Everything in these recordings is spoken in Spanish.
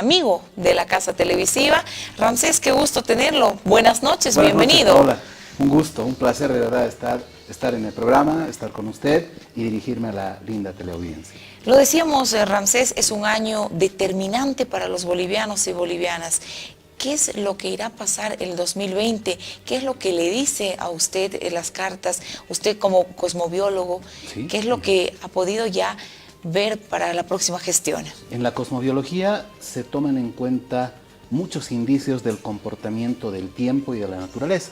amigo de la Casa Televisiva. Ramsés, qué gusto tenerlo. Buenas noches, Buenas bienvenido. Noches, hola, un gusto, un placer de verdad estar en el programa, estar con usted y dirigirme a la linda teleaudiencia. Lo decíamos, Ramsés, es un año determinante para los bolivianos y bolivianas. ¿Qué es lo que irá a pasar el 2020? ¿Qué es lo que le dice a usted en las cartas, usted como cosmobiólogo? ¿Sí? ¿Qué es lo que ha podido ya ver para la próxima gestión? En la cosmobiología se toman en cuenta muchos indicios del comportamiento del tiempo y de la naturaleza.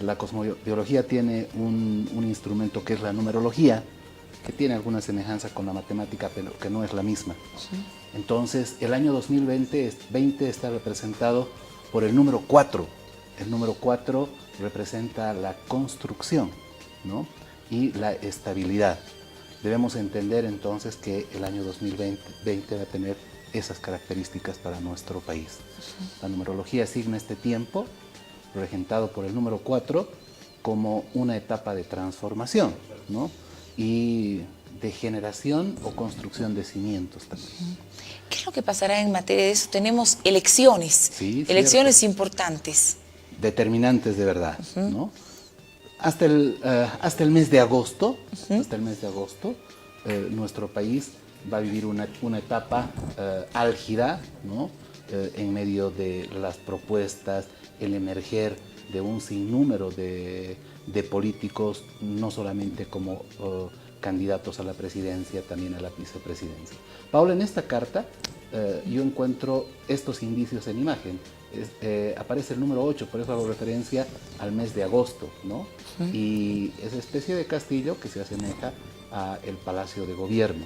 La cosmobiología tiene un instrumento que es la numerología, que tiene alguna semejanza con la matemática, pero que no es la misma. Entonces, el año 2020 está representado por el número 4. El número 4 representa la construcción, ¿no? Y la estabilidad. Debemos entender entonces que el año 2020 va a tener esas características para nuestro país. La numerología asigna este tiempo, regentado por el número 4, como una etapa de transformación, ¿no? Y de generación o construcción de cimientos también. ¿Qué es lo que pasará en materia de eso? Tenemos elecciones, Sí, elecciones importantes. Determinantes de verdad, ¿no? Hasta el mes de agosto, nuestro país va a vivir una etapa álgida, ¿no? En medio de las propuestas, el emerger de un sinnúmero de políticos, no solamente como candidatos a la presidencia, también a la vicepresidencia. Paula, en esta carta yo encuentro estos indicios en imagen. Aparece el número 8, por eso hago referencia al mes de agosto, ¿no? Y esa especie de castillo que se asemeja al Palacio de Gobierno.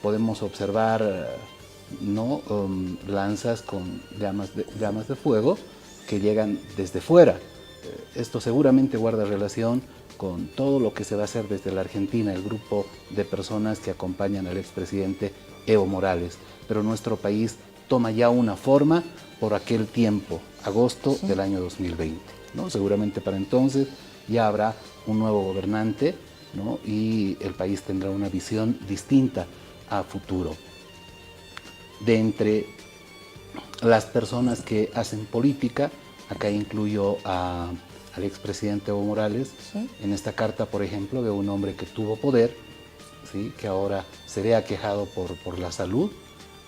Podemos observar lanzas con llamas de fuego que llegan desde fuera. Esto seguramente guarda relación con todo lo que se va a hacer desde la Argentina, el grupo de personas que acompañan al expresidente Evo Morales. Pero nuestro país toma ya una forma por aquel tiempo, agosto del año 2020, ¿no? Seguramente para entonces ya habrá un nuevo gobernante, ¿no? Y el país tendrá una visión distinta a futuro. De entre las personas que hacen política, acá incluyo al expresidente Evo Morales. En esta carta, por ejemplo, veo un hombre que tuvo poder, ¿sí? Que ahora se ve aquejado por la salud.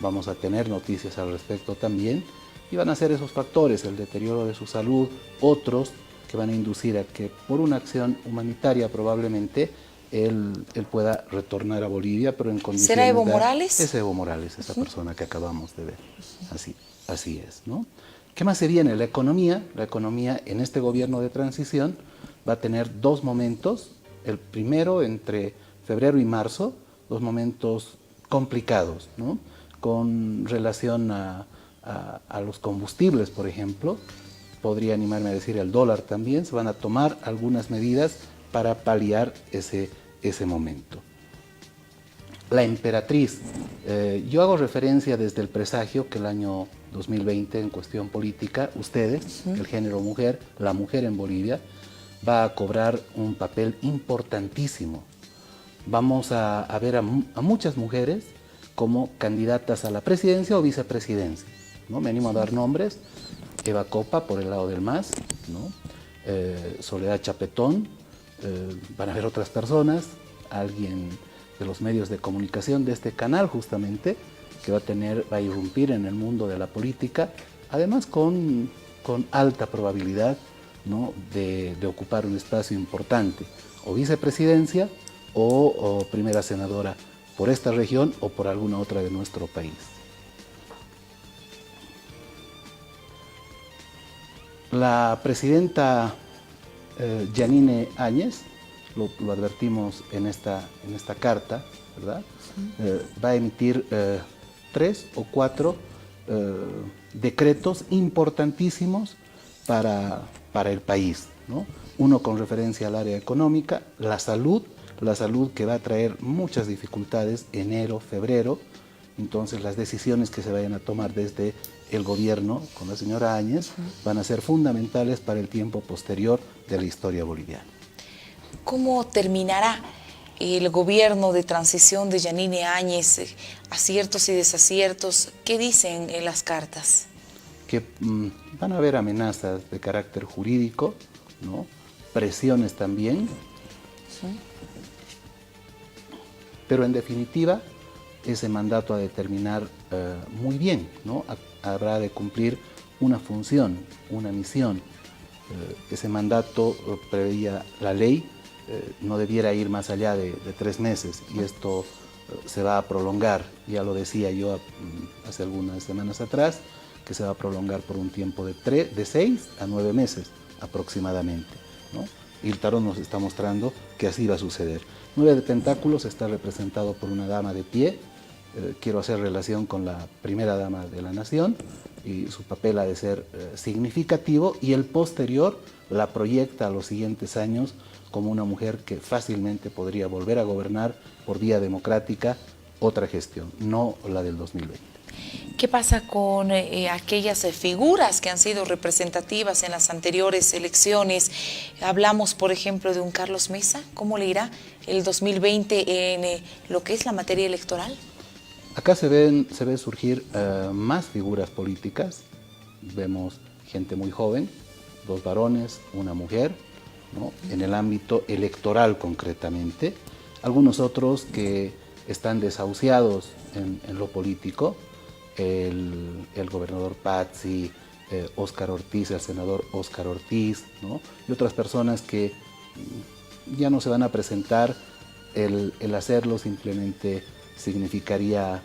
Vamos a tener noticias al respecto también. Y van a ser esos factores, el deterioro de su salud, otros que van a inducir a que por una acción humanitaria probablemente él pueda retornar a Bolivia, pero en condiciones... ¿Será Evo Morales? Es Evo Morales, esa persona que acabamos de ver. Así es, ¿no? ¿Qué más se viene? La economía en este gobierno de transición va a tener dos momentos. El primero entre febrero y marzo, dos momentos complicados, ¿no? Con relación a los combustibles, por ejemplo, podría animarme a decir el dólar también, se van a tomar algunas medidas para paliar ese momento. La emperatriz, yo hago referencia desde el presagio que el año 2020 en cuestión política, ustedes, el género mujer, la mujer en Bolivia, va a cobrar un papel importantísimo. Vamos a ver a muchas mujeres como candidatas a la presidencia o vicepresidencia, ¿no? Me animo a dar nombres: Eva Copa por el lado del MAS, ¿no? Soledad Chapetón, van a haber otras personas, alguien de los medios de comunicación de este canal justamente, que va a irrumpir en el mundo de la política, además con alta probabilidad, ¿no? de ocupar un espacio importante, o vicepresidencia o primera senadora por esta región o por alguna otra de nuestro país. La presidenta Yanine Áñez, lo advertimos en esta carta, ¿verdad? Va a emitir 3 o 4 decretos importantísimos para el país, ¿no? Uno con referencia al área económica, la salud que va a traer muchas dificultades, enero, febrero. Entonces las decisiones que se vayan a tomar desde el gobierno con la señora Áñez van a ser fundamentales para el tiempo posterior de la historia boliviana. ¿Cómo terminará el gobierno de transición de Yanine Áñez, aciertos y desaciertos, ¿qué dicen en las cartas? Que van a haber amenazas de carácter jurídico, ¿no? Presiones también, Sí. pero en definitiva ese mandato ha de terminar muy bien, ¿no? Habrá de cumplir una función, una misión. Ese mandato preveía la ley, no debiera ir más allá de 3 meses y esto se va a prolongar, ya lo decía yo hace algunas semanas atrás, que se va a prolongar por un tiempo de 6 a 9 meses aproximadamente, ¿no? Y el tarot nos está mostrando que así va a suceder. 9 de pentáculos está representado por una dama de pie. Quiero hacer relación con la primera dama de la nación y su papel ha de ser significativo, y el posterior la proyecta a los siguientes años como una mujer que fácilmente podría volver a gobernar por vía democrática otra gestión, no la del 2020. ¿Qué pasa con aquellas figuras que han sido representativas en las anteriores elecciones? Hablamos, por ejemplo, de un Carlos Mesa. ¿Cómo le irá el 2020 en lo que es la materia electoral? Acá se ve surgir más figuras políticas. Vemos gente muy joven, 2 varones, una mujer, ¿no? En el ámbito electoral concretamente. Algunos otros que están desahuciados en lo político. El gobernador Pazzi, Óscar Ortiz, el senador Óscar Ortiz, ¿no? Y otras personas que ya no se van a presentar. El hacerlo simplemente significaría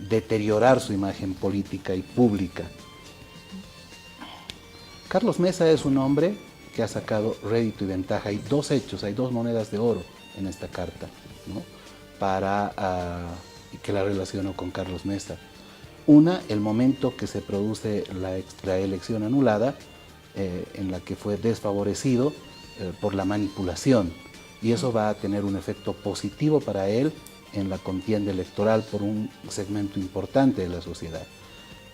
deteriorar su imagen política y pública. Carlos Mesa es un hombre que ha sacado rédito y ventaja. Hay 2 hechos, hay 2 monedas de oro en esta carta, ¿no? Para que la relaciono con Carlos Mesa. Una, el momento que se produce la elección anulada, en la que fue desfavorecido por la manipulación, y eso va a tener un efecto positivo para él en la contienda electoral por un segmento importante de la sociedad.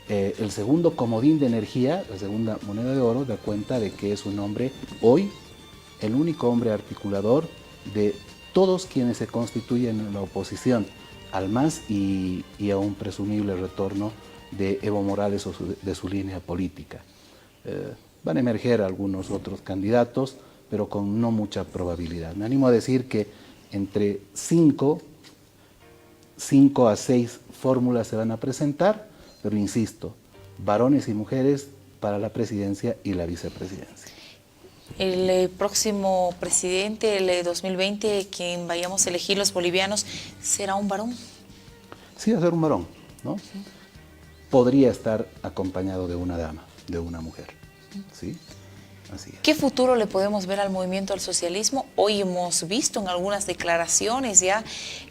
El segundo comodín de energía, la segunda moneda de oro, da cuenta de que es un hombre hoy, el único hombre articulador de todos quienes se constituyen en la oposición al MAS y a un presumible retorno de Evo Morales o de su línea política. Van a emerger algunos otros candidatos, pero con no mucha probabilidad. Me animo a decir que entre 5 a 6 fórmulas se van a presentar, pero insisto, varones y mujeres para la presidencia y la vicepresidencia. El próximo presidente, el 2020, quien vayamos a elegir los bolivianos, ¿será un varón? Sí, va a ser un varón, ¿no? Sí. Podría estar acompañado de una dama, de una mujer, ¿sí? Así es. ¿Qué futuro le podemos ver al movimiento al socialismo? Hoy hemos visto en algunas declaraciones ya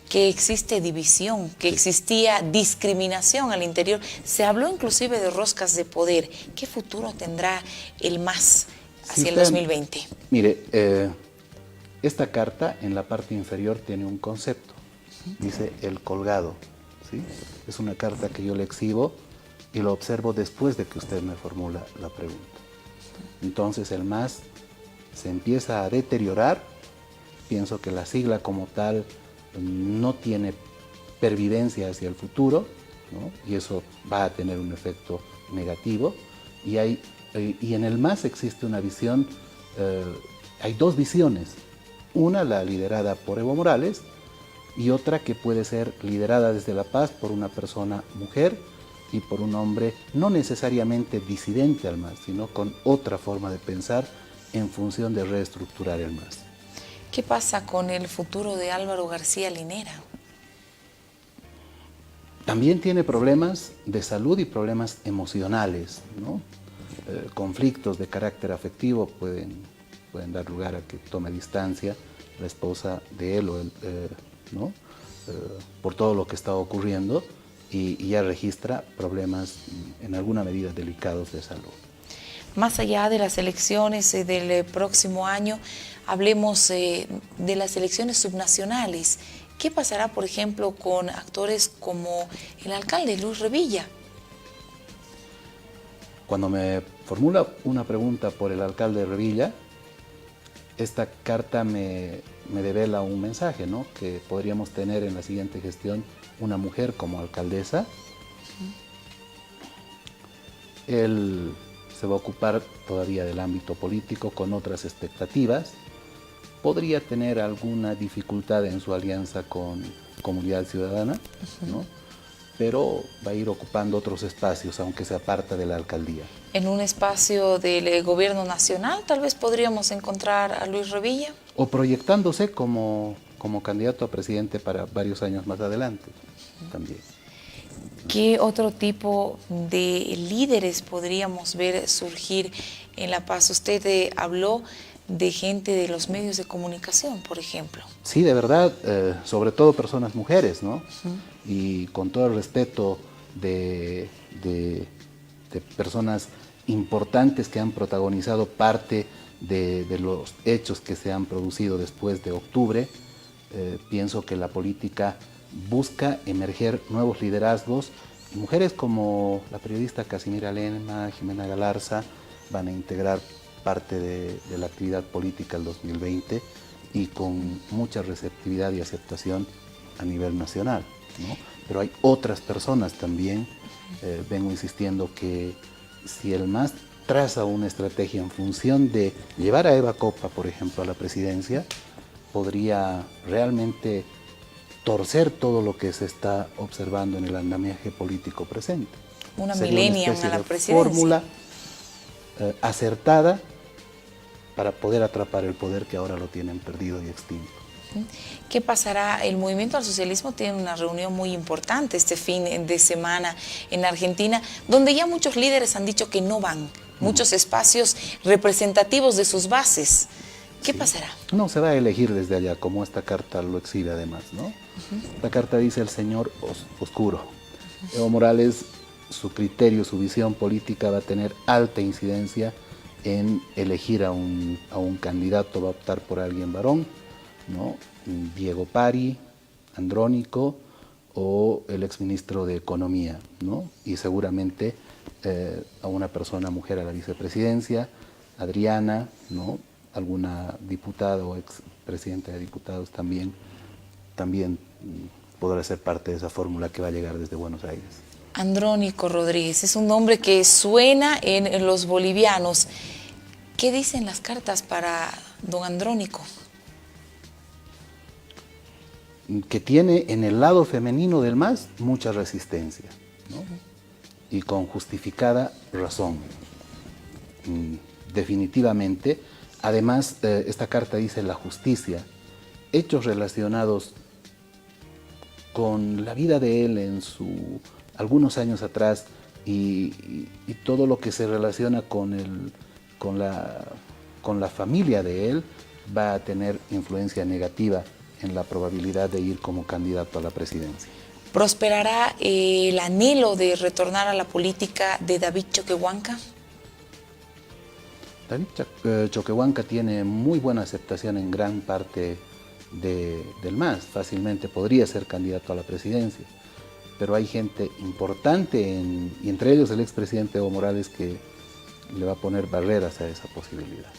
que existe división, que existía discriminación al interior. Se habló inclusive de roscas de poder. ¿Qué futuro tendrá el MAS hacia el 2020? Mire, esta carta en la parte inferior tiene un concepto. Dice el colgado, ¿sí? Es una carta que yo le exhibo y lo observo después de que usted me formula la pregunta. Entonces el MAS se empieza a deteriorar. Pienso que la sigla como tal no tiene pervivencia hacia el futuro, ¿no? Y eso va a tener un efecto negativo. Y en el MAS existe una visión, hay 2 visiones. Una, la liderada por Evo Morales, y otra que puede ser liderada desde La Paz por una persona mujer y por un hombre no necesariamente disidente al MAS, sino con otra forma de pensar en función de reestructurar el MAS. ¿Qué pasa con el futuro de Álvaro García Linera? También tiene problemas de salud y problemas emocionales, ¿no? Conflictos de carácter afectivo pueden dar lugar a que tome distancia la esposa de él o él, ¿no? Por todo lo que está ocurriendo, y ya registra problemas en alguna medida delicados de salud. Más allá de las elecciones del próximo año, hablemos de las elecciones subnacionales. ¿Qué pasará, por ejemplo, con actores como el alcalde Luis Revilla? Cuando me formula una pregunta por el alcalde Revilla, esta carta me me devela un mensaje, ¿no? Que podríamos tener en la siguiente gestión una mujer como alcaldesa. Él se va a ocupar todavía del ámbito político con otras expectativas. Podría tener alguna dificultad en su alianza con Comunidad Ciudadana, ¿no? Pero va a ir ocupando otros espacios, aunque se aparta de la alcaldía. En un espacio del gobierno nacional, tal vez podríamos encontrar a Luis Revilla. O proyectándose como candidato a presidente para varios años más adelante, también. ¿Qué otro tipo de líderes podríamos ver surgir en La Paz? Usted habló de gente de los medios de comunicación, por ejemplo. Sí, de verdad, sobre todo personas mujeres, ¿no? Y con todo el respeto de personas importantes que han protagonizado parte de los hechos que se han producido después de octubre, pienso que la política busca emerger nuevos liderazgos. Mujeres como la periodista Casimira Lema, Jimena Galarza, van a integrar parte de la actividad política el 2020 y con mucha receptividad y aceptación a nivel nacional, ¿no? Pero hay otras personas también, vengo insistiendo que si el MAS traza una estrategia en función de llevar a Eva Copa, por ejemplo, a la presidencia, podría realmente torcer todo lo que se está observando en el andamiaje político presente. Una Sería millennium especie a la de presidencia. Fórmula acertada para poder atrapar el poder que ahora lo tienen perdido y extinto. ¿Qué pasará? El Movimiento al Socialismo tiene una reunión muy importante este fin de semana en Argentina, donde ya muchos líderes han dicho que no van, muchos espacios representativos de sus bases. ¿Qué pasará? No, se va a elegir desde allá, como esta carta lo exhibe además, ¿no? La carta dice el señor oscuro. Evo Morales, su criterio, su visión política va a tener alta incidencia en elegir a un candidato, va a optar por alguien varón, ¿no? Diego Pari, Andrónico o el exministro de Economía, ¿no? Y seguramente a una persona mujer a la vicepresidencia, Adriana, ¿no? Alguna diputada o expresidenta de diputados también podrá ser parte de esa fórmula que va a llegar desde Buenos Aires. Andrónico Rodríguez es un nombre que suena en los bolivianos. ¿Qué dicen las cartas para don Andrónico? Que tiene en el lado femenino del MAS mucha resistencia, ¿no? Y con justificada razón. Definitivamente, además, esta carta dice la justicia, hechos relacionados con la vida de él algunos años atrás y todo lo que se relaciona con la familia de él va a tener influencia negativa en la probabilidad de ir como candidato a la presidencia. ¿Prosperará el anhelo de retornar a la política de David Choquehuanca? David Choquehuanca tiene muy buena aceptación en gran parte del MAS, fácilmente podría ser candidato a la presidencia, pero hay gente importante, y entre ellos el expresidente Evo Morales, que le va a poner barreras a esa posibilidad.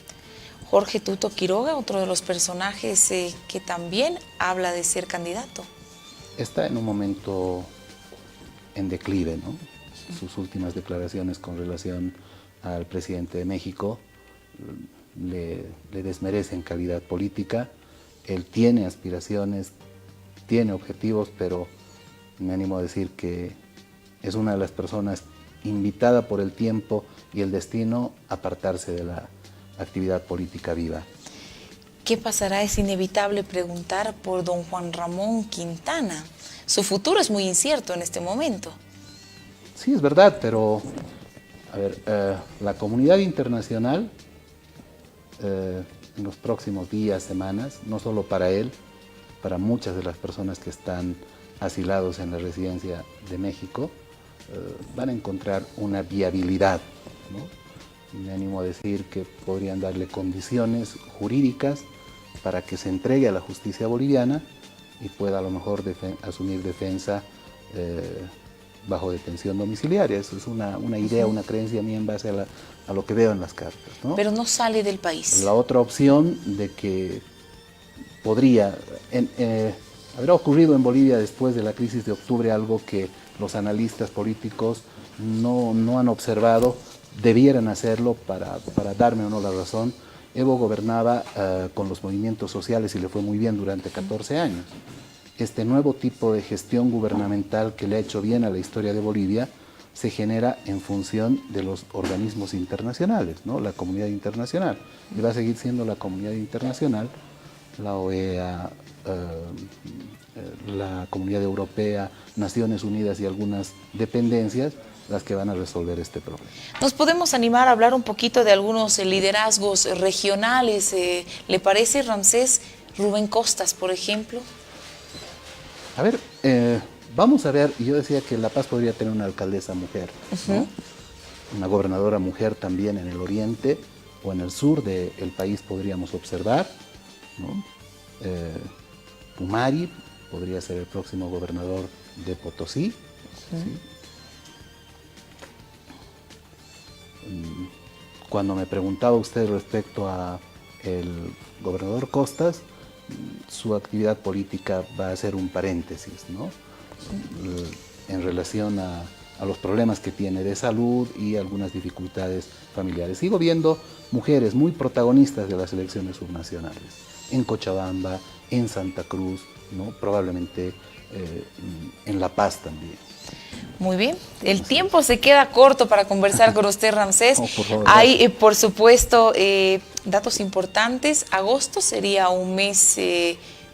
Jorge Tuto Quiroga, otro de los personajes que también habla de ser candidato. Está en un momento en declive, ¿no? Sus últimas declaraciones con relación al presidente de México le desmerecen calidad política. Él tiene aspiraciones, tiene objetivos, pero me animo a decir que es una de las personas invitada por el tiempo y el destino a apartarse de la actividad política viva. ¿Qué pasará? Es inevitable preguntar por don Juan Ramón Quintana. Su futuro es muy incierto en este momento. Sí, es verdad, pero a ver, la comunidad internacional en los próximos días, semanas, no solo para él, para muchas de las personas que están asilados en la residencia de México, van a encontrar una viabilidad, ¿no? Me animo a decir que podrían darle condiciones jurídicas para que se entregue a la justicia boliviana y pueda a lo mejor asumir defensa bajo detención domiciliaria. Eso es una idea, una creencia mía en base a lo que veo en las cartas, ¿no? Pero no sale del país. La otra opción de que habrá ocurrido en Bolivia después de la crisis de octubre algo que los analistas políticos no han observado, debieran hacerlo para darme o no la razón. Evo gobernaba con los movimientos sociales y le fue muy bien durante 14 años. Este nuevo tipo de gestión gubernamental que le ha hecho bien a la historia de Bolivia se genera en función de los organismos internacionales, ¿no? La comunidad internacional. Y va a seguir siendo la comunidad internacional, la OEA, la Comunidad Europea, Naciones Unidas y algunas dependencias las que van a resolver este problema. ¿Nos podemos animar a hablar un poquito de algunos liderazgos regionales? ¿Le parece, Ramsés? Rubén Costas, por ejemplo. A ver, vamos a ver, yo decía que La Paz podría tener una alcaldesa mujer, ¿no? Una gobernadora mujer también en el oriente o en el sur del país podríamos observar, ¿no? Pumari podría ser el próximo gobernador de Potosí. ¿Sí? Cuando me preguntaba usted respecto a el gobernador Costas, su actividad política va a ser un paréntesis, ¿no? En relación a los problemas que tiene de salud y algunas dificultades familiares. Sigo viendo mujeres muy protagonistas de las elecciones subnacionales, en Cochabamba, en Santa Cruz, ¿no? Probablemente en La Paz también. Muy bien, el tiempo se queda corto para conversar con usted, Ramsés. Oh, por favor, hay, por supuesto, datos importantes. Agosto sería un mes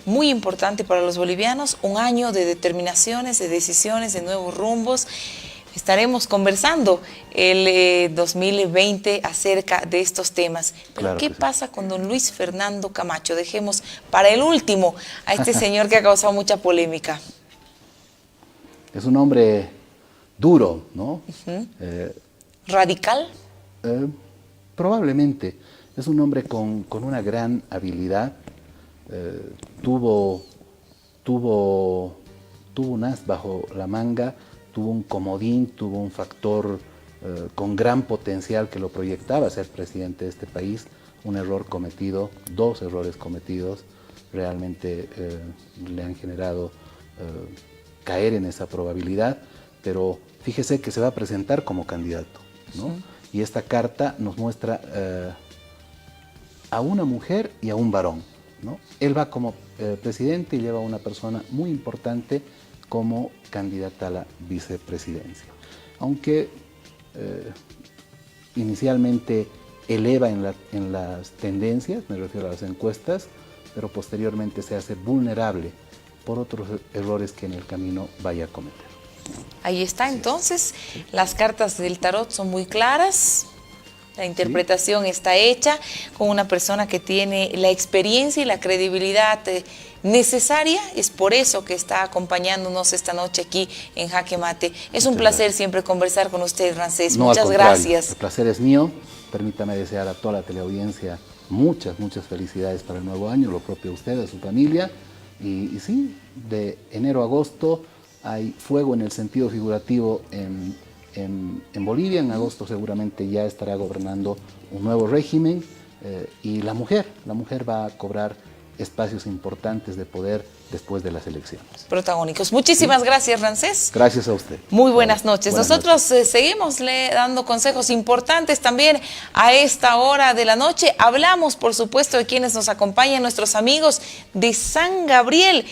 muy importante para los bolivianos, un año de determinaciones, de decisiones, de nuevos rumbos. Estaremos conversando el 2020 acerca de estos temas. Pero claro, ¿qué pasa con don Luis Fernando Camacho? Dejemos para el último a este señor que ha causado mucha polémica. Es un hombre duro, ¿no? ¿Radical? Probablemente. Es un hombre con una gran habilidad. Tuvo un as bajo la manga, tuvo un comodín, tuvo un factor con gran potencial que lo proyectaba a ser presidente de este país. Un error cometido, dos errores cometidos, realmente le han generado caer en esa probabilidad, pero fíjese que se va a presentar como candidato, ¿no? Y esta carta nos muestra a una mujer y a un varón, ¿no? Él va como presidente y lleva a una persona muy importante como candidata a la vicepresidencia. Aunque inicialmente eleva en las tendencias, me refiero a las encuestas, pero posteriormente se hace vulnerable por otros errores que en el camino vaya a cometer. Ahí está, entonces, las cartas del tarot son muy claras, la interpretación está hecha con una persona que tiene la experiencia y la credibilidad necesaria. Es por eso que está acompañándonos esta noche aquí en Jaque Mate. Es un placer siempre conversar con usted, Ramsés. Muchas gracias. El placer es mío. Permítame desear a toda la teleaudiencia muchas felicidades para el nuevo año, lo propio a usted, a su familia. Y sí, de enero a agosto hay fuego en el sentido figurativo en Bolivia. En agosto seguramente ya estará gobernando un nuevo régimen y la mujer va a cobrar espacios importantes de poder después de las elecciones. Protagónicos. Muchísimas gracias, Ramsés. Gracias a usted. Muy buenas noches. Buenas Nosotros noches. seguimos dando consejos importantes también a esta hora de la noche. Hablamos, por supuesto, de quienes nos acompañan, nuestros amigos de San Gabriel.